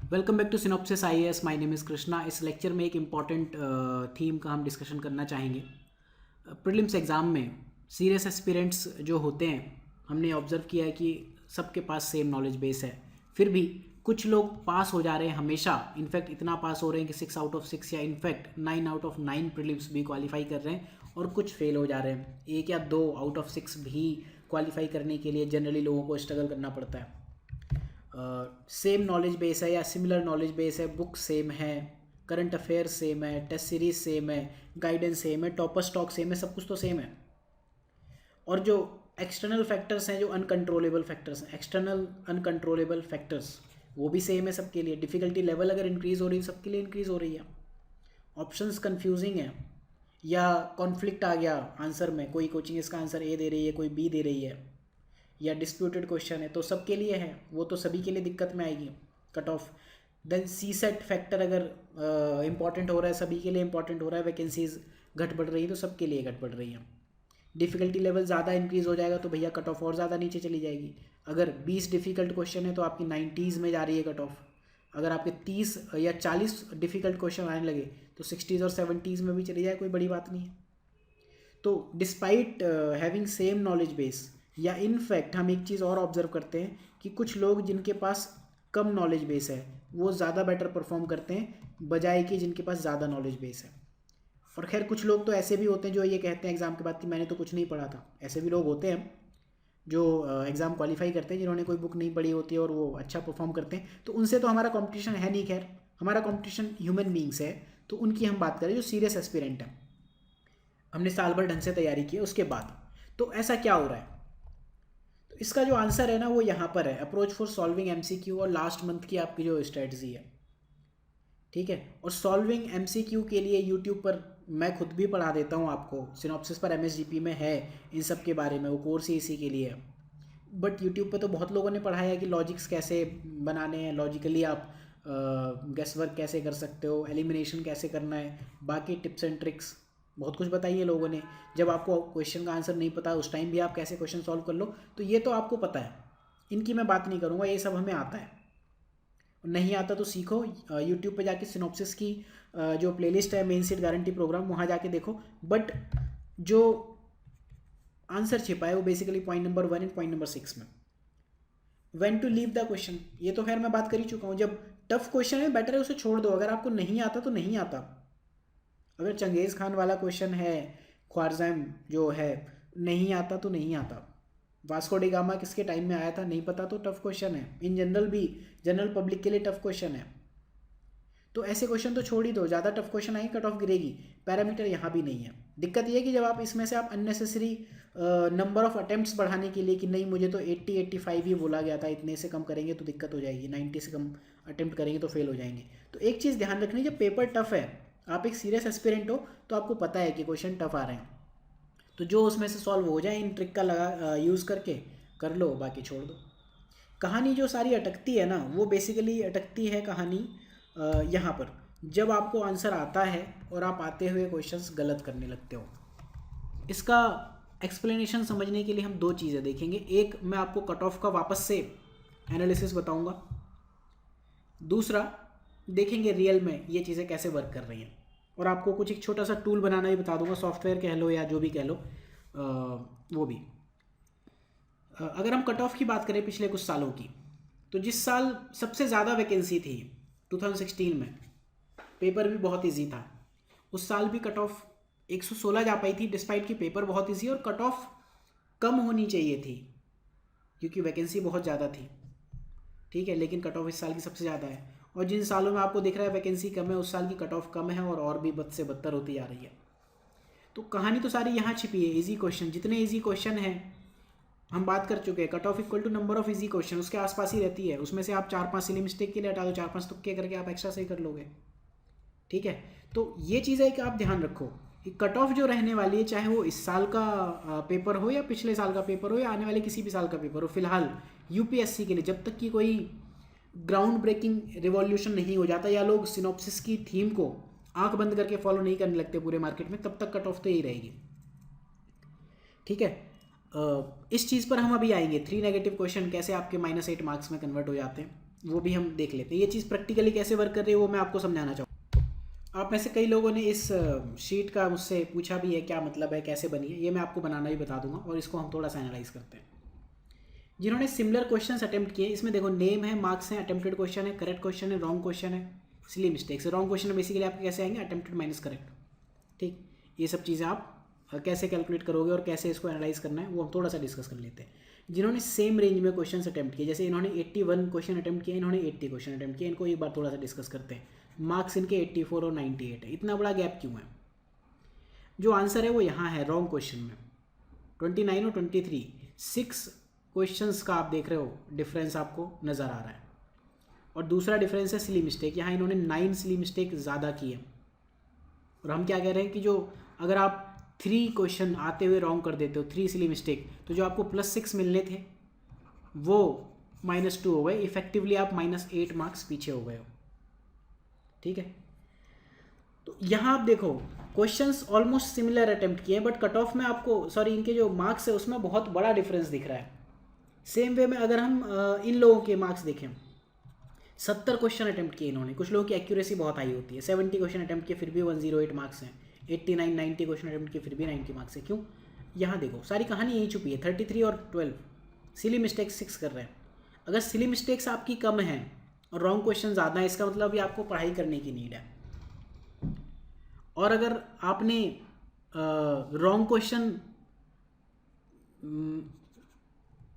Welcome back to Synopsis IAS. My name is Krishna. इस lecture में एक इम्पॉर्टेंट थीम का हम डिस्कशन करना चाहेंगे। प्रीलिम्स एग्ज़ाम में सीरियस एस्पिरेंट्स जो होते हैं, हमने ऑब्ज़र्व किया है कि सबके पास सेम नॉलेज बेस है, फिर भी कुछ लोग पास हो जा रहे हैं हमेशा। इनफैक्ट इतना पास हो रहे हैं कि 6 आउट ऑफ 6 या इनफैक्ट 9 आउट ऑफ 9 प्रीलिम्स भी क्वालिफाई कर रहे हैं, और कुछ फेल हो जा रहे हैं। 1 या 2 आउट ऑफ 6 भी क्वालिफाई करने के लिए जनरली लोगों को स्ट्रगल करना पड़ता है। सेम नॉलेज बेस है या सिमिलर नॉलेज बेस है, बुक सेम है, करंट अफेयर सेम है, टेस्ट सीरीज सेम है, गाइडेंस सेम है, टॉपर स्टॉक सेम है, सब कुछ तो सेम है। और जो एक्सटर्नल फैक्टर्स हैं, जो अनकंट्रोलेबल फैक्टर्स हैं, एक्सटर्नल अनकंट्रोलेबल फैक्टर्स, वो भी सेम है सबके लिए। डिफ़िकल्टी लेवल अगर इंक्रीज़ हो रही है, सबके लिए इंक्रीज़ हो रही है। ऑप्शंस कंफ्यूजिंग है या कॉन्फ्लिक्ट आ गया आंसर में, कोई कोचिंग इसका आंसर ए दे रही है, कोई बी दे रही है, या डिस्प्यूटेड क्वेश्चन है, तो सबके लिए है, वो तो सभी के लिए दिक्कत में आएगी कट ऑफ। देन सी सेट फैक्टर अगर इंपॉर्टेंट हो रहा है, सभी के लिए इंपॉर्टेंट हो रहा है, वैकेंसीज घट बढ़ रही है तो सबके लिए घट बढ़ रही है। डिफ़िकल्टी लेवल ज़्यादा इंक्रीज़ हो जाएगा तो भैया कट ऑफ और ज़्यादा नीचे चली जाएगी। अगर 20 डिफ़िकल्ट क्वेश्चन है तो आपकी 90s में जा रही है कट ऑफ। अगर आपके 30 या 40 डिफ़िकल्ट क्वेश्चन आने लगे तो 60s और 70s में भी चली जाए, कोई बड़ी बात नहीं है। तो despite having same knowledge base, या इनफैक्ट हम एक चीज़ और ऑब्जर्व करते हैं कि कुछ लोग जिनके पास कम नॉलेज बेस है वो ज़्यादा बेटर परफॉर्म करते हैं बजाय कि जिनके पास ज़्यादा नॉलेज बेस है। और खैर कुछ लोग तो ऐसे भी होते हैं जो ये कहते हैं एग्ज़ाम के बाद कि मैंने तो कुछ नहीं पढ़ा था। ऐसे भी लोग होते हैं जो एग्ज़ाम क्वालिफाई करते हैं, जिन्होंने कोई बुक नहीं पढ़ी होती है और वो अच्छा परफॉर्म करते हैं। तो उनसे तो हमारा कॉम्पिटिशन है नहीं, खैर हमारा कॉम्पिटिशन ह्यूमन बींग्स है। तो उनकी हम बात करें जो सीरियस एस्पिरेंट है, हमने साल भर ढंग से तैयारी की है उसके बाद। तो ऐसा क्या हो रहा है? तो इसका जो आंसर है ना वो यहाँ पर है, अप्रोच फॉर सॉल्विंग एमसीक्यू और लास्ट मंथ की आपकी जो स्ट्रेटजी है। ठीक है, और सॉल्विंग एमसीक्यू के लिए यूट्यूब पर मैं खुद भी पढ़ा देता हूँ आपको। सिनॉप्सिस पर एमएसजीपी में है इन सब के बारे में, वो कोर्स ही इसी के लिए है। बट यूट्यूब पे तो बहुत लोगों ने पढ़ाया है कि लॉजिक्स कैसे बनाने हैं, लॉजिकली आप गेस वर्क कैसे कर सकते हो, एलिमिनेशन कैसे करना है, बाकी टिप्स एंड ट्रिक्स बहुत कुछ बताइए लोगों ने। जब आपको क्वेश्चन का आंसर नहीं पता उस टाइम भी आप कैसे क्वेश्चन सॉल्व कर लो, तो ये तो आपको पता है, इनकी मैं बात नहीं करूँगा, ये सब हमें आता है। नहीं आता तो सीखो, यूट्यूब पे जाके सिनॉप्सिस की जो प्लेलिस्ट है मेन सीट गारंटी प्रोग्राम, वहाँ जाके देखो। बट जो आंसर छिपा है वो basically point number 1 and point number 6 में, when to leave the question, ये तो खैर मैं बात कर ही चुका हूँ। जब टफ क्वेश्चन है बेटर है उसे छोड़ दो, अगर आपको नहीं आता तो नहीं आता। अगर चंगेज़ खान वाला क्वेश्चन है, ख्वारज़म जो है, नहीं आता तो नहीं आता। वास्को डी गामा किसके टाइम में आया था नहीं पता तो टफ क्वेश्चन है। इन जनरल भी, जनरल पब्लिक के लिए टफ क्वेश्चन है। तो ऐसे क्वेश्चन तो छोड़ ही दो, ज़्यादा टफ क्वेश्चन आएंगे कट ऑफ गिरेगी। पैरामीटर यहाँ भी नहीं है। दिक्कत ये है कि जब आप इसमें से आप अननेसेसरी नंबर ऑफ अटेम्प्ट्स बढ़ाने के लिए कि नहीं मुझे तो 80-85 ही बोला गया था, इतने से कम करेंगे तो दिक्कत हो जाएगी, 90 से कम अटेम्प्ट करेंगे तो फेल हो जाएंगे। तो एक चीज़ ध्यान रखनी, जब पेपर टफ है, आप एक सीरियस एस्पिरेंट हो तो आपको पता है कि क्वेश्चन टफ आ रहे हैं, तो जो उसमें से सॉल्व हो जाए इन ट्रिक का लगा यूज़ करके कर लो, बाकी छोड़ दो। कहानी जो सारी अटकती है ना, वो बेसिकली अटकती है कहानी यहाँ पर, जब आपको आंसर आता है और आप आते हुए क्वेश्चंस गलत करने लगते हो। इसका एक्सप्लेनेशन समझने के लिए हम दो चीज़ें देखेंगे। एक, मैं आपको कट ऑफ का वापस से एनालिसिस बताऊंगा। दूसरा, देखेंगे रियल में ये चीज़ें कैसे वर्क कर रही हैं, और आपको कुछ एक छोटा सा टूल बनाना भी बता दूंगा, सॉफ्टवेयर कह लो या जो भी कह लो, वो भी। अगर हम कट ऑफ की बात करें पिछले कुछ सालों की, तो जिस साल सबसे ज़्यादा वैकेंसी थी 2016 में, पेपर भी बहुत इजी था, उस साल भी कट ऑफ 116 जा पाई थी, डिस्पाइट कि पेपर बहुत इजी और कट ऑफ कम होनी चाहिए थी क्योंकि वैकेंसी बहुत ज़्यादा थी। ठीक है, लेकिन कट ऑफ इस साल की सबसे ज़्यादा है। और जिन सालों में आपको दिख रहा है वैकेंसी कम है, उस साल की कट ऑफ कम है और भी बद से बदतर होती जा रही है। तो कहानी तो सारी यहाँ छिपी है। इजी क्वेश्चन, जितने इजी क्वेश्चन हैं हम बात कर चुके हैं, cut off equal to number of easy question, उसके आसपास ही रहती है। उसमें से आप 4-5 सिली मिस्टेक के लिए हटा दो, 4-5 तुक्के करके आप एक्स्ट्रा सही कर लोगे। ठीक है, तो ये चीज़ है कि आप ध्यान रखो कि कट ऑफ जो रहने वाली है, चाहे वो इस साल का पेपर हो या पिछले साल का पेपर हो या आने वाले किसी भी साल का पेपर हो, फिलहाल यूपीएससी के लिए जब तक कि कोई ग्राउंड ब्रेकिंग रिवॉल्यूशन नहीं हो जाता या लोग सिनॉप्सिस की थीम को आंख बंद करके फॉलो नहीं करने लगते पूरे मार्केट में, तब तक कट ऑफ तो यही रहेगी। ठीक है, इस चीज़ पर हम अभी आएंगे। 3 नेगेटिव क्वेश्चन कैसे आपके -8 मार्क्स में कन्वर्ट हो जाते हैं, वो भी हम देख लेते हैं। ये चीज़ प्रैक्टिकली कैसे वर्क कर रही है वो मैं आपको समझाना चाहूँ। आप में से कई लोगों ने इस शीट का मुझसे पूछा भी है क्या मतलब है, कैसे बनी है। ये मैं आपको बनाना भी बता दूंगा और इसको हम थोड़ा सा एनालाइज करते हैं। जिन्होंने सिमिलर क्वेश्चंस अटेम्प्ट किए, इसमें देखो नेम है, मार्क्स है, अटेम्प्टेड क्वेश्चन है, करेक्ट क्वेश्चन है, रॉन्ग क्वेश्चन है, silly mistakes. Wrong question basically आपके कैसे आएंगे, अटेम्प्टेड माइनस करेक्ट। ठीक, ये सब चीज़ें आप कैसे कैलकुलेट करोगे और कैसे इसको एनालाइज करना है वो हम थोड़ा सा डिस्कस कर लेते हैं। जिन्होंने सेम रेंज में क्वेश्चन अटेम्प्ट किए, जैसे इन्होंने 81 क्वेश्चन अटेम्प्ट किया, इन्होंने 80 क्वेश्चन अटेम्प्ट किया, इनको एक बार थोड़ा सा डिस्कस करते हैं। मार्क्स इनके 84 और 98 है। इतना बड़ा गैप क्यों है? जो आंसर है वो यहाँ है रॉन्ग क्वेश्चन में, 29 और 23, 6 क्वेश्चंस का आप देख रहे हो डिफरेंस आपको नज़र आ रहा है। और दूसरा डिफरेंस है सिली मिस्टेक, यहाँ इन्होंने 9 सिली मिस्टेक ज़्यादा की है। और हम क्या कह रहे हैं कि जो अगर आप 3 क्वेश्चन आते हुए रॉन्ग कर देते हो, 3 सिली मिस्टेक, तो जो आपको +6 मिलने थे वो -2 हो गए। इफेक्टिवली आप -8 मार्क्स पीछे हो गए हो। ठीक है, तो यहाँ आप देखो क्वेश्चंस ऑलमोस्ट सिमिलर अटेम्प्ट किए, बट कट ऑफ में आपको इनके जो मार्क्स है उसमें बहुत बड़ा डिफरेंस दिख रहा है। सेम वे में अगर हम इन लोगों के मार्क्स देखें, 70 क्वेश्चन अटेम्प्ट किए इन्होंने। कुछ लोगों की एक्यूरेसी बहुत हाई होती है, 70 क्वेश्चन अटेम्प्ट किए फिर भी 108 मार्क्स हैं। 89 90 क्वेश्चन अटेम्प्ट किए फिर भी 90 मार्क्स है। क्यों? यहाँ देखो सारी कहानी यही छुपी है। 33 और 12 सिली मिस्टेक्स 6 कर रहे हैं। अगर सिली मिस्टेक्स आपकी कम है और रॉन्ग क्वेश्चन ज़्यादा है, इसका मतलब ये आपको पढ़ाई करने की नीड है। और अगर आपने रॉन्ग क्वेश्चन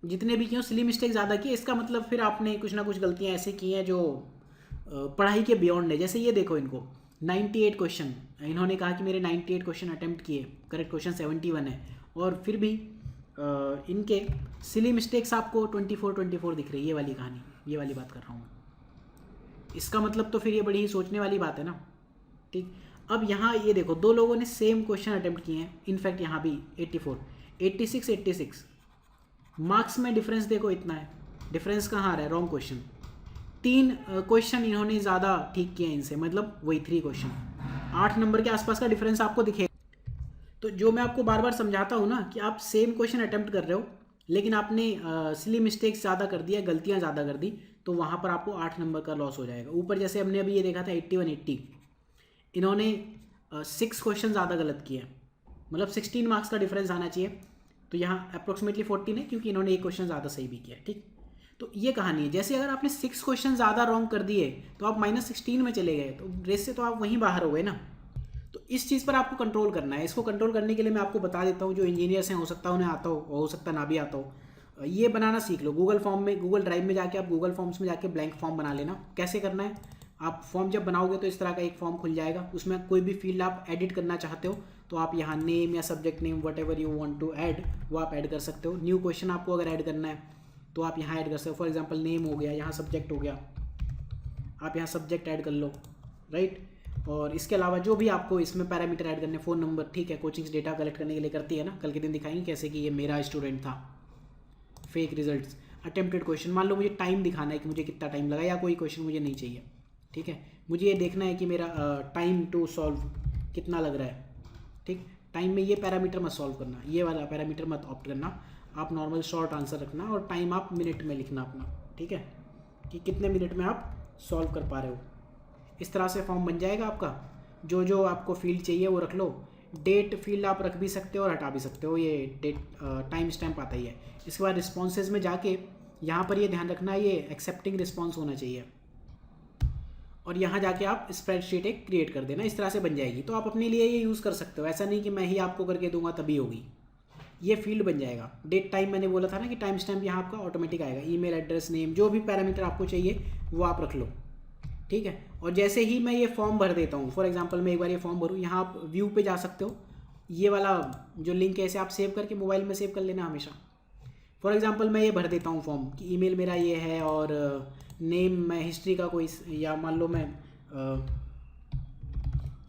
जितने भी किए सिली मिस्टेक ज़्यादा की, इसका मतलब फिर आपने कुछ ना कुछ गलतियाँ ऐसी की हैं जो पढ़ाई के बियॉन्ड है। जैसे ये देखो, इनको 98 क्वेश्चन, इन्होंने कहा कि मेरे 98 क्वेश्चन अटेम्प्ट किए, करेक्ट क्वेश्चन 71 है, और फिर भी इनके सिली मिस्टेक्स आपको 24 दिख रही है। ये वाली कहानी, ये वाली बात कर रहा हूँ मैं। इसका मतलब तो फिर ये बड़ी ही सोचने वाली बात है ना। ठीक, अब यहाँ ये देखो 2 लोगों ने सेम क्वेश्चन अटेम्प्ट किए हैं, इनफैक्ट यहाँ भी 84, 86 मार्क्स में डिफरेंस देखो इतना है। डिफरेंस कहाँ आ रहा है? Wrong question. 3 क्वेश्चन इन्होंने ज़्यादा ठीक किए इनसे, मतलब वही 3 क्वेश्चन, 8 नंबर के आसपास का डिफरेंस आपको दिखेगा। तो जो मैं आपको बार बार समझाता हूँ ना कि आप सेम क्वेश्चन अटेम्प्ट कर रहे हो लेकिन आपने सिली मिस्टेक्स ज़्यादा कर दिया, गलतियाँ ज़्यादा कर दी, तो वहाँ पर आपको 8 नंबर का लॉस हो जाएगा। ऊपर जैसे हमने अभी ये देखा था 81 80, इन्होंने 6 क्वेश्चन ज़्यादा गलत किए, मतलब 16 मार्क्स का डिफरेंस आना चाहिए, तो यहाँ अप्रोक्सीमेटली 14 है क्योंकि इन्होंने एक क्वेश्चन ज़्यादा सही भी किया। ठीक, तो ये कहानी है। जैसे अगर आपने 6 क्वेश्चन ज़्यादा रॉन्ग कर दिए तो आप -16 में चले गए, तो रेस से तो आप वहीं बाहर हो गए ना। तो इस चीज़ पर आपको कंट्रोल करना है। इसको कंट्रोल करने के लिए मैं आपको बता देता हूँ, जो इंजीनियर्स हैं हो सकता है उन्हें आता हो सकता ना भी आता हो। ये बनाना सीख लो। गूगल फॉर्म में, गूगल ड्राइव में जाके आप गूगल फॉर्म्स में जाके ब्लैंक फॉर्म बना लेना। कैसे करना है, आप फॉर्म जब बनाओगे तो इस तरह का एक फॉर्म खुल जाएगा, उसमें कोई भी फील्ड आप एडिट करना चाहते हो तो आप यहाँ नेम या subject name whatever you want to add वो आप ऐड कर सकते हो। न्यू क्वेश्चन आपको अगर ऐड करना है तो आप यहाँ ऐड कर सकते हो। फॉर एग्जांपल नेम हो गया, यहाँ सब्जेक्ट हो गया, आप यहाँ सब्जेक्ट ऐड कर लो, राइट। और इसके अलावा जो भी आपको इसमें पैरामीटर ऐड करने, फ़ोन नंबर, ठीक है, कोचिंग्स डेटा कलेक्ट करने के लिए करती है ना, कल के दिन दिखाएंगे कैसे कि ये मेरा स्टूडेंट था। फेक रिजल्ट्स, अटेम्प्टेड क्वेश्चन, मान लो मुझे टाइम दिखाना है कि मुझे कितना टाइम लगा, या कोई क्वेश्चन मुझे नहीं चाहिए, ठीक है, मुझे ये देखना है कि मेरा टाइम टू सॉल्व कितना लग रहा है। ठीक, टाइम में ये पैरामीटर मत सॉल्व करना, ये वाला पैरामीटर मत ऑप्ट करना, आप नॉर्मल शॉर्ट आंसर रखना और टाइम आप मिनट में लिखना अपना, ठीक है, कि कितने मिनट में आप सॉल्व कर पा रहे हो। इस तरह से फॉर्म बन जाएगा आपका। जो जो आपको फील्ड चाहिए वो रख लो। डेट फील्ड आप रख भी सकते हो और हटा भी सकते हो, ये डेट टाइम स्टैम्प आता ही है। इसके बाद रिस्पॉन्सेज में जाके यहाँ पर ये ध्यान रखना, ये एक्सेप्टिंग रिस्पॉन्स होना चाहिए, और यहाँ जाके आप स्प्रेडशीट एक क्रिएट कर देना। इस तरह से बन जाएगी, तो आप अपने लिए ये यूज़ कर सकते हो। ऐसा नहीं कि मैं ही आपको करके दूंगा तभी होगी, ये फील्ड बन जाएगा। डेट टाइम मैंने बोला था ना कि टाइम स्टैम्प यहाँ आपका ऑटोमेटिक आएगा। ईमेल एड्रेस, नेम, जो भी पैरामीटर आपको चाहिए वो आप रख लो, ठीक है। और जैसे ही मैं ये फॉर्म भर देता हूँ, फॉर एग्जांपल मैं एक बार ये फॉर्म भरूँ, यहाँ आप व्यू पे जा सकते हो, ये वाला जो लिंक है इसे आप सेव करके मोबाइल में सेव कर लेना हमेशा। फॉर एग्जांपल मैं ये भर देता हूँ फॉर्म कि ईमेल मेरा ये है और नेम मैं हिस्ट्री का कोई, या मान लो मैं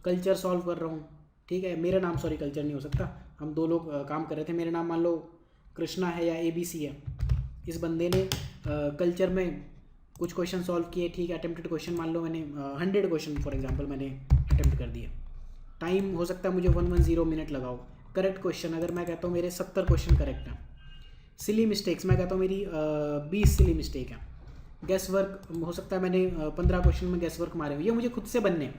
कल्चर सॉल्व कर रहा हूँ, ठीक है, मेरा नाम, सॉरी कल्चर नहीं हो सकता, हम 2 लोग काम कर रहे थे, मेरा नाम मान लो कृष्णा है या ABC है। इस बंदे ने कल्चर में कुछ क्वेश्चन सॉल्व किए, ठीक है, अटेम्प्टेड क्वेश्चन मान लो मैंने 100 क्वेश्चन फॉर एग्जांपल मैंने अटेम्प्ट कर दिए। टाइम हो सकता है मुझे 110 मिनट लगाओ। करेक्ट क्वेश्चन अगर मैं कहता हूँ मेरे 70 क्वेश्चन करेक्ट हैं। सिली मिस्टेक्स मैं कहता हूँ मेरी 20 सिली मिस्टेक है, गैस वर्क हो सकता है मैंने 15 क्वेश्चन में गैस वर्क मारे हुए, ये मुझे खुद से बनने हैं,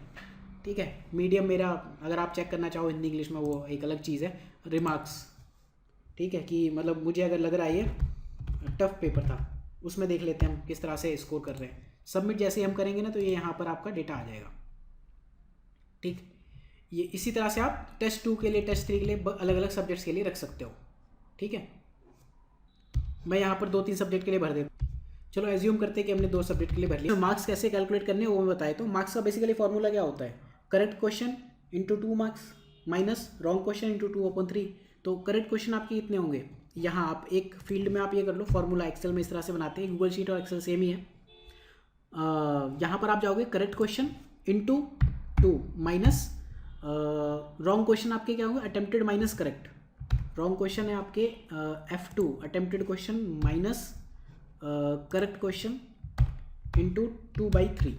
ठीक है। मीडियम मेरा, अगर आप चेक करना चाहो हिंदी इंग्लिश में, वो एक अलग चीज़ है, रिमार्क्स, ठीक है, कि मतलब मुझे अगर लग रहा है ये टफ पेपर था, उसमें देख लेते हैं हम किस तरह से स्कोर कर रहे हैं। सबमिट जैसे ही हम करेंगे ना तो ये यहाँ पर आपका डेटा आ जाएगा, ठीक। ये इसी तरह से आप टेस्ट 2 के लिए, टेस्ट 3 के लिए अलग अलग सब्जेक्ट्स के लिए रख सकते हो, ठीक है। मैं यहाँ पर 2-3 सब्जेक्ट के लिए भर देता हूँ। चलो एज्यूम करते हैं कि हमने 2 सब्जेक्ट के लिए भर लिया। मार्क्स कैसे कैलकुलेट करने वो मैं बताया, तो मार्क्स का बेसिकली फॉर्मूला क्या होता है, correct question into 2 marks minus wrong question into 2/3। तो करेक्ट क्वेश्चन आपके कितने होंगे, यहाँ आप एक फील्ड में आप ये कर लो, फॉर्मूला एक्सेल में इस तरह से बनाते हैं, गूगल शीट और एक्सेल सेम ही है। यहाँ पर आप जाओगे correct question into 2 minus wrong question आपके क्या होंगे, attempted minus correct. Wrong question है आपके F2 attempted question minus correct question into 2/3,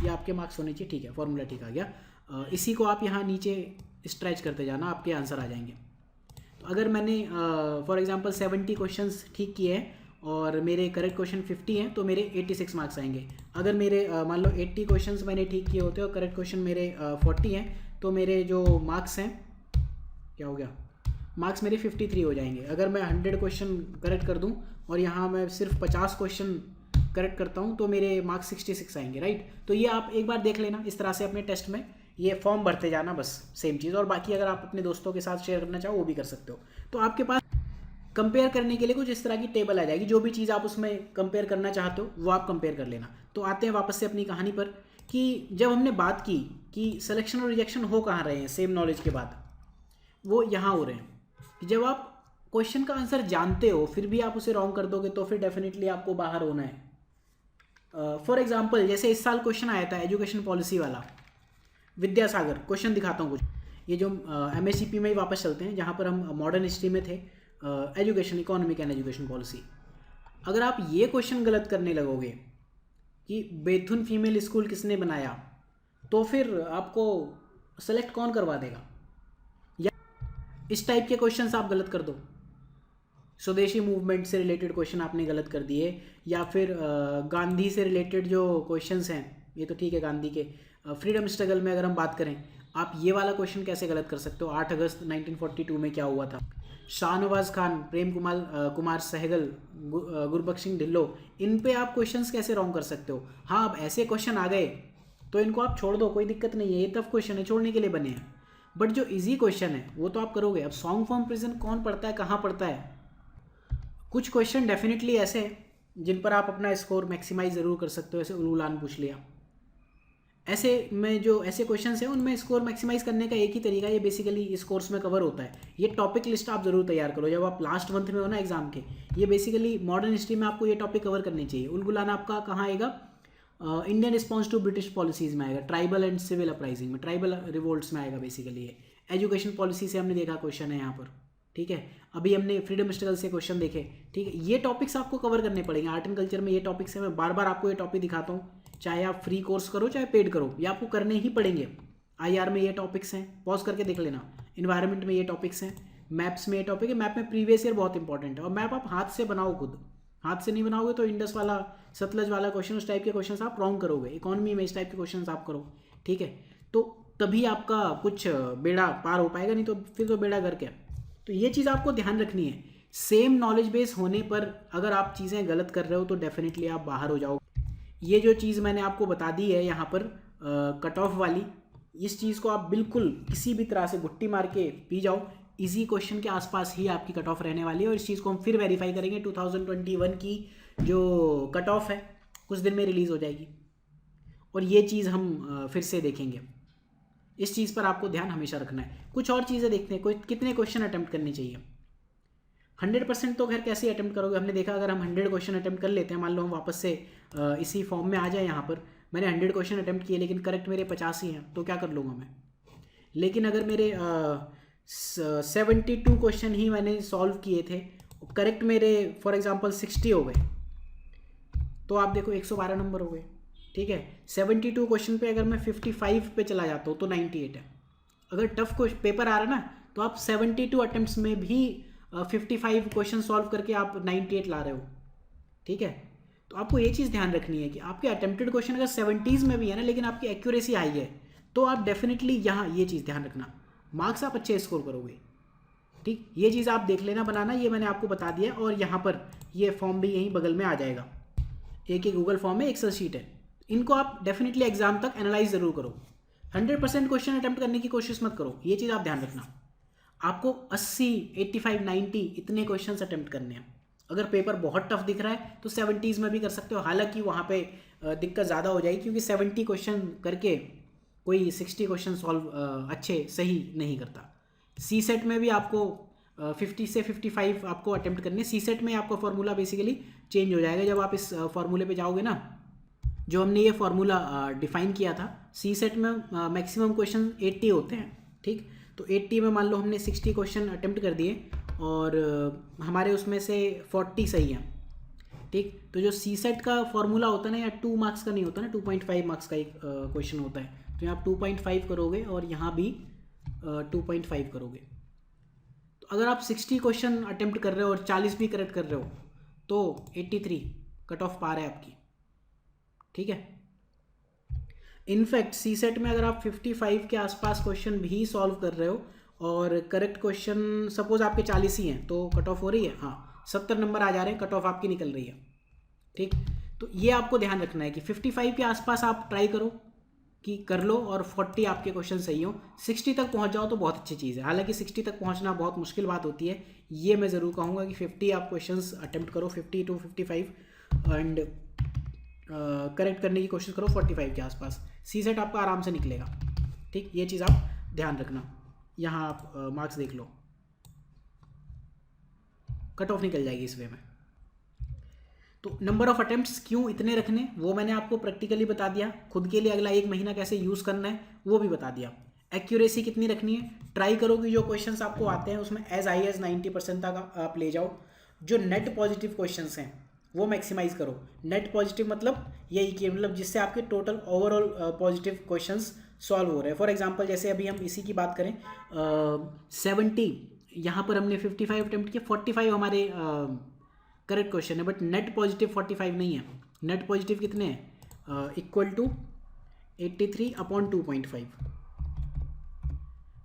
ये आपके मार्क्स होने चाहिए, ठीक है। फॉर्मूला ठीक आ गया। इसी को आप यहाँ नीचे स्ट्रेच करते जाना, आपके आंसर आ जाएंगे। तो अगर मैंने फॉर एग्जांपल 70 क्वेश्चंस ठीक किए हैं और मेरे करेक्ट क्वेश्चन 50 हैं, तो मेरे 86 मार्क्स आएंगे। अगर मेरे मान लो 80 क्वेश्चंस मैंने ठीक किए होते और करेक्ट क्वेश्चन मेरे 40 हैं, तो मेरे जो मार्क्स हैं, क्या हो गया, मार्क्स मेरे 53 हो जाएंगे। अगर मैं 100 क्वेश्चन करेक्ट कर दूं और यहाँ मैं सिर्फ 50 क्वेश्चन करेक्ट करता हूँ, तो मेरे मार्क्स 66 आएंगे, राइट। तो ये आप एक बार देख लेना, इस तरह से अपने टेस्ट में ये फॉर्म भरते जाना, बस सेम चीज़। और बाकी अगर आप अपने दोस्तों के साथ शेयर करना चाहो वो भी कर सकते हो। तो आपके पास कंपेयर करने के लिए कुछ इस तरह की टेबल आ जाएगी, जो भी चीज़ आप उसमें कंपेयर करना चाहते हो वो आप कंपेयर कर लेना। तो आते हैं वापस से अपनी कहानी पर, कि जब हमने बात की कि सिलेक्शन और रिजेक्शन हो कहाँ रहे हैं सेम नॉलेज के बाद, वो यहाँ हो रहे हैं कि जब आप क्वेश्चन का आंसर जानते हो फिर भी आप उसे रॉन्ग कर दोगे, तो फिर डेफिनेटली आपको बाहर होना है। फॉर एग्जाम्पल जैसे इस साल क्वेश्चन आया था एजुकेशन पॉलिसी वाला, विद्यासागर, क्वेश्चन दिखाता हूँ कुछ। ये जो MSCP में ही वापस चलते हैं, जहाँ पर हम मॉडर्न हिस्ट्री में थे, education, economic and education policy. अगर आप ये क्वेश्चन गलत करने लगोगे कि बेथुन फीमेल स्कूल किसने बनाया, तो फिर आपको सेलेक्ट कौन करवा देगा। या इस टाइप के क्वेश्चंस आप गलत कर दो, स्वदेशी मूवमेंट से रिलेटेड क्वेश्चन आपने गलत कर दिए, या फिर गांधी से रिलेटेड जो क्वेश्चंस हैं, ये तो ठीक है, गांधी के फ्रीडम स्ट्रगल में अगर हम बात करें, आप ये वाला क्वेश्चन कैसे गलत कर सकते हो, 8 अगस्त 1942 में क्या हुआ था। शाहनवाज खान, प्रेम कुमार सहगल, गुरबख्श सिंह ढिल्लो, इन पे आप क्वेश्चंस कैसे रॉन्ग कर सकते हो। हाँ, अब ऐसे क्वेश्चन आ गए तो इनको आप छोड़ दो, कोई दिक्कत नहीं है, ये टफ क्वेश्चन है, छोड़ने के लिए बने हैं। बट जो इजी क्वेश्चन है वो तो आप करोगे। अब सॉन्ग फॉर्म प्रेजेंट कौन पढ़ता है, कहाँ पढ़ता है। कुछ क्वेश्चन डेफिनेटली ऐसे हैं जिन पर आप अपना स्कोर मैक्सिमाइज ज़रूर कर सकते हो, ऐसे उलूलान पूछ लिया। ऐसे में जो ऐसे क्वेश्चंस हैं उनमें स्कोर मैक्सिमाइज करने का एक ही तरीका, ये बेसिकली इस कोर्स में कवर होता है। ये टॉपिक लिस्ट आप जरूर तैयार करो जब आप लास्ट मंथ में हो ना एग्जाम के। ये बेसिकली मॉडर्न हिस्ट्री में आपको ये टॉपिक कवर करनी चाहिए। उलगुलान आपका कहाँ आएगा, Indian response to British policies में आएगा, ट्राइबल एंड सिविल अपराइजिंग में, ट्राइबल रिवोल्ट्स में आएगा बेसिकली ये। एजुकेशन पॉलिसी से हमने देखा क्वेश्चन है यहाँ पर, ठीक है। अभी हमने फ्रीडम स्ट्रगल से क्वेश्चन देखे, ठीक है। ये टॉपिक्स आपको कवर करने पड़ेंगे। आर्ट एंड कल्चर में ये टॉपिक्स है, मैं बार बार आपको ये टॉपिक दिखाता हूँ, चाहे आप फ्री कोर्स करो चाहे पेड करो, ये आपको करने ही पड़ेंगे। IR में ये टॉपिक्स हैं, पॉज करके देख लेना। इन्वायरमेंट में ये टॉपिक्स हैं, मैप्स में ये टॉपिक है। मैप में प्रीवियस ईयर बहुत इंपॉर्टेंट है, और मैप आप हाथ से बनाओ खुद। हाथ से नहीं बनाओगे तो इंडस वाला, सतलज वाला क्वेश्चन, उस टाइप के क्वेश्चन आप रॉन्ग करोगे। इकोनॉमी में इस टाइप के क्वेश्चन आप करो, ठीक है। तो तभी आपका कुछ बेड़ा पार हो पाएगा, नहीं तो फिर तो बेड़ा गर्क है। तो ये चीज़ आपको ध्यान रखनी है। सेम नॉलेज बेस होने पर अगर आप चीज़ें गलत कर रहे हो तो डेफिनेटली आप बाहर हो जाओगे। ये जो चीज़ मैंने आपको बता दी है यहाँ पर कट ऑफ वाली, इस चीज़ को आप बिल्कुल किसी भी तरह से घुट्टी मार के पी जाओ। इजी क्वेश्चन के आसपास ही आपकी कट ऑफ रहने वाली है, और इस चीज़ को हम फिर वेरीफाई करेंगे। 2021 की जो कट ऑफ है कुछ दिन में रिलीज़ हो जाएगी, और ये चीज़ हम फिर से देखेंगे। इस चीज़ पर आपको ध्यान हमेशा रखना है। कुछ और चीज़ें देखते हैं, कोई कितने क्वेश्चन अटैम्प्ट करने चाहिए। 100% तो खैर कैसे अटैम्प्ट करोगे, हमने देखा अगर हम 100 क्वेश्चन अटैम्प्ट कर लेते हैं, मान लो हम वापस से इसी फॉर्म में आ जाए, यहाँ पर मैंने 100 क्वेश्चन अटैम्प्ट किए लेकिन करेक्ट मेरे 50 ही हैं, तो क्या कर लूँगा मैं। लेकिन अगर मेरे 72 क्वेश्चन ही मैंने सॉल्व किए थे, करेक्ट मेरे फॉर एग्जांपल 60 हो गए, तो आप देखो 112 नंबर हो गए, ठीक है। 72 क्वेश्चन पे अगर मैं 55 पे चला जाता हूँ तो 98 है। अगर टफ पेपर आ रहा है ना, तो आप 72 अटेम्प्ट्स में भी 55 क्वेश्चन सॉल्व करके आप 98 ला रहे हो, ठीक है। तो आपको ये चीज़ ध्यान रखनी है कि आपके अटेम्प्टेड क्वेश्चन अगर 70s में भी है ना, लेकिन आपकी एक्यूरेसी हाई है, तो आप डेफिनेटली यहाँ ये चीज़ ध्यान रखना, मार्क्स आप अच्छे स्कोर करोगे। ठीक, ये चीज़ आप देख लेना बनाना, ये मैंने आपको बता दिया। और यहाँ पर ये फॉर्म भी यहीं बगल में आ जाएगा, एक गूगल फॉर्म है, एक्सेल शीट है, इनको आप डेफिनेटली एग्जाम तक एनालाइज ज़रूर करो। 100% क्वेश्चन अटेम्प्ट करने की कोशिश मत करो, ये चीज़ आप ध्यान रखना। आपको 80, 85, 90 इतने क्वेश्चंस अटेम्प्ट करने हैं। अगर पेपर बहुत टफ दिख रहा है तो 70s में भी कर सकते हो, हालांकि वहाँ पे दिक्कत ज़्यादा हो जाएगी, क्योंकि 70 क्वेश्चन करके कोई 60 क्वेश्चन सॉल्व अच्छे सही नहीं करता। सी सेट में भी आपको 50 से 55 आपको अटेम्प्ट करने। सी सेट में आपका फॉर्मूला बेसिकली चेंज हो जाएगा जब आप इस फॉर्मूले पे जाओगे ना, जो हमने ये फार्मूला डिफाइन किया था। सी सेट में मैक्सिमम क्वेश्चन 80 होते हैं, ठीक। तो 80 में मान लो हमने 60 क्वेश्चन अटेम्प्ट कर दिए और हमारे उसमें से 40 सही हैं, ठीक। तो जो सी सेट का फॉर्मूला होता है ना, या 2 मार्क्स का नहीं होता ना, 2.5 मार्क्स का एक क्वेश्चन होता है, तो यहाँ आप 2.5 करोगे और यहाँ भी 2.5 करोगे। तो अगर आप 60 क्वेश्चन अटेम्प्ट कर रहे हो और 40 भी करेक्ट कर रहे हो तो 83 कट ऑफ पार है आपकी, ठीक है। इनफैक्ट सी सेट में अगर आप 55 के आसपास क्वेश्चन भी सॉल्व कर रहे हो और करेक्ट क्वेश्चन सपोज आपके 40 ही हैं, तो कट ऑफ हो रही है, हाँ 70 नंबर आ जा रहे हैं, कट ऑफ आपकी निकल रही है, ठीक। तो ये आपको ध्यान रखना है कि 55 के आसपास आप ट्राई करो कि कर लो और 40 आपके क्वेश्चन सही हो। 60 तक पहुंच जाओ तो बहुत अच्छी चीज़ है, हालांकि 60 तक पहुंचना बहुत मुश्किल बात होती है। ये मैं ज़रूर कहूँगा कि 50 आप क्वेश्चंस अटेम्प्ट करो, 50 to 55, एंड करेक्ट करने की कोशिश करो 45 के आसपास। सी सेट आपका आराम से निकलेगा, ठीक। ये चीज़ आप ध्यान रखना। यहाँ आप मार्क्स देख लो, कट ऑफ निकल जाएगी इस वे में। तो नंबर ऑफ अटेम्प्ट्स क्यों इतने रखने, वो मैंने आपको प्रैक्टिकली बता दिया। खुद के लिए अगला 1 महीना कैसे यूज़ करना है वो भी बता दिया। एक्यूरेसी कितनी रखनी है, ट्राई करो कि जो क्वेश्चंस आपको आते हैं उसमें एज हाई एज 90% तक आप ले जाओ। जो नेट पॉजिटिव क्वेश्चंस हैं वो मैक्सिमाइज करो। नेट पॉजिटिव मतलब यही कि मतलब जिससे आपके total overall positive questions solve हो रहे हैं। फॉर एग्जांपल जैसे अभी हम इसी की बात करें, 70 यहाँ पर हमने 55 अटेम्प्ट किए, 45 हमारे करेक्ट क्वेश्चन है, बट नेट पॉजिटिव 45 नहीं है। नेट पॉजिटिव कितने हैं, इक्वल टू 83/2.5।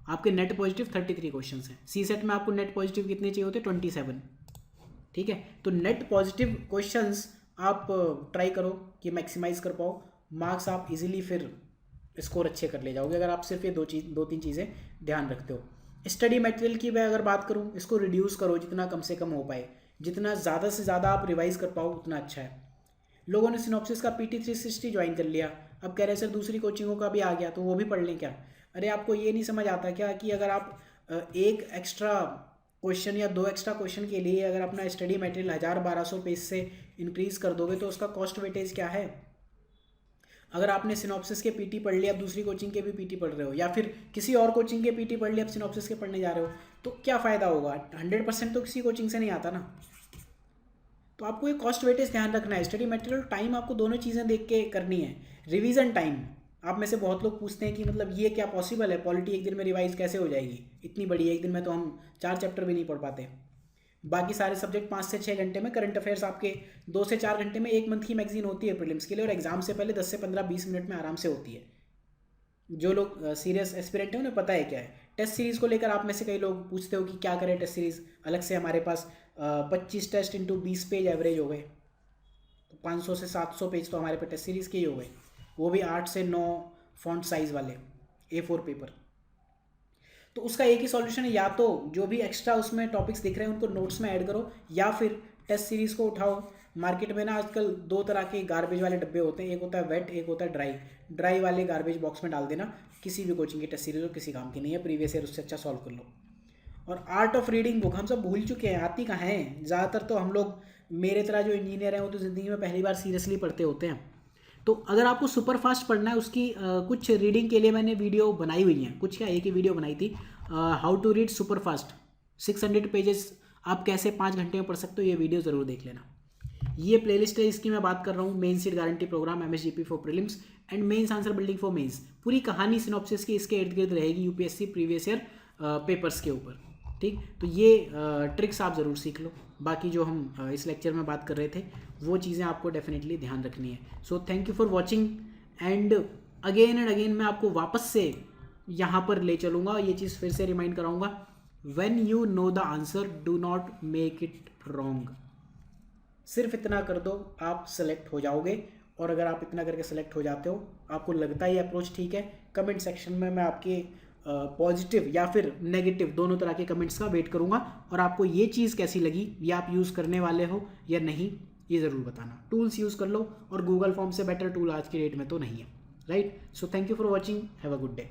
आपके नेट पॉजिटिव 33 क्वेश्चंस हैं। सी सेट में आपको नेट पॉजिटिव कितने चाहिए होते, 27, ठीक है। तो नेट पॉजिटिव क्वेश्चंस आप ट्राई करो कि मैक्सिमाइज कर पाओ, मार्क्स आप इजीली फिर स्कोर अच्छे कर ले जाओगे अगर आप सिर्फ ये 2-3 चीज़ें ध्यान रखते हो। स्टडी मटेरियल की मैं अगर बात करूँ, इसको रिड्यूस करो जितना कम से कम हो पाए, जितना ज़्यादा से ज़्यादा आप रिवाइज कर पाओ उतना अच्छा है। लोगों ने सिनॉप्सिस का PT 360 ज्वाइन कर लिया, अब कह रहे सर दूसरी कोचिंगों का भी आ गया तो वो भी पढ़ लें क्या। अरे आपको ये नहीं समझ आता क्या कि अगर आप एक एक्स्ट्रा क्वेश्चन या 2 एक्स्ट्रा क्वेश्चन के लिए अगर अपना स्टडी मटेरियल 1000-1200 पेज से इंक्रीज कर दोगे तो उसका कॉस्ट वेटेज क्या है। अगर आपने सिनॉप्सिस के PT पढ़ लिया, अब दूसरी कोचिंग के भी PT पढ़ रहे हो, या फिर किसी और कोचिंग के PT पढ़ लिया, अब सिनॉप्सिस के पढ़ने जा रहे हो, तो क्या फ़ायदा होगा। 100% तो किसी कोचिंग से नहीं आता ना। तो आपको ये कॉस्ट वेटेज ध्यान रखना है। स्टडी मटेरियल टाइम आपको दोनों चीज़ें देख के करनी है। रिवीजन टाइम, आप में से बहुत लोग पूछते हैं कि मतलब ये क्या पॉसिबल है, पॉलिटी एक दिन में रिवाइज कैसे हो जाएगी, इतनी बड़ी है, एक दिन में तो हम 4 चैप्टर भी नहीं पढ़ पाते। बाकी सारे सब्जेक्ट 5 से 6 घंटे में, करंट अफेयर्स आपके 2 से 4 घंटे में। 1 मंथ की मैगजीन होती है प्रीलिम्स के लिए, और एग्जाम से पहले 10 से 15-20 मिनट में आराम से होती है। जो लोग सीरियस एस्पिरेंट हैं उन्हें पता है क्या है। टेस्ट सीरीज़ को लेकर आप में से कई लोग पूछते हो कि क्या करें टेस्ट सीरीज़, अलग से हमारे पास 25 टेस्ट इंटू 20 पेज एवरेज हो गए, 500 से 700 पेज तो हमारे पे टेस्ट सीरीज़ के ही हो गए, वो भी 8 से 9 फॉन्ट साइज़ वाले A4 पेपर। तो उसका एक ही सॉल्यूशन है, या तो जो भी एक्स्ट्रा उसमें टॉपिक्स दिख रहे हैं उनको नोट्स में ऐड करो, या फिर टेस्ट सीरीज़ को उठाओ। मार्केट में ना आजकल 2 तरह के गार्बेज वाले डब्बे होते हैं, एक होता है वेट, एक होता है ड्राई। ड्राई वाले गार्बेज बॉक्स में डाल देना, किसी भी कोचिंग की टेस्ट सीरीज और किसी काम की नहीं है, प्रीवियस ईयर उससे अच्छा सॉल्व कर लो। और आर्ट ऑफ रीडिंग बुक हम सब भूल चुके हैं, आती कहाँ हैं। ज़्यादातर तो हम लोग, मेरे तरह जो इंजीनियर हैं वो तो ज़िंदगी में पहली बार सीरियसली पढ़ते होते हैं। तो अगर आपको सुपर फास्ट पढ़ना है, उसकी कुछ रीडिंग के लिए मैंने वीडियो बनाई हुई हैं, कुछ क्या एक ही वीडियो बनाई थी, how to read super fast 600 pages आप कैसे 5 घंटे में पढ़ सकते हो, ये वीडियो ज़रूर देख लेना। ये प्लेलिस्ट है, इसकी मैं बात कर रहा हूँ, main seat guarantee program MSGP for prelims and mains answer building for mains. पूरी कहानी सिनॉप्सिस की इसके इर्द गिर्द रहेगी, UPSC प्रीवियस ईयर पेपर्स के ऊपर, ठीक। तो ये ट्रिक्स आप ज़रूर सीख लो। बाकी जो हम इस लेक्चर में बात कर रहे थे वो चीज़ें आपको डेफिनेटली ध्यान रखनी है। So thank you for watching and again मैं आपको वापस से यहाँ पर ले चलूँगा, ये चीज़ फिर से रिमाइंड कराऊँगा, when you know the answer do not make it wrong. सिर्फ इतना कर दो, आप सेलेक्ट हो जाओगे। और अगर आप इतना करके सेलेक्ट हो जाते हो, आपको लगता है ये अप्रोच ठीक है, कमेंट सेक्शन में मैं आपके पॉजिटिव या फिर नेगेटिव दोनों तरह के कमेंट्स का वेट करूंगा। और आपको ये चीज़ कैसी लगी, या आप यूज़ करने वाले हो या नहीं, ये ज़रूर बताना। टूल्स यूज़ कर लो, और गूगल फॉर्म से बेटर टूल आज की डेट में तो नहीं है, right. So thank you for watching, have a good day.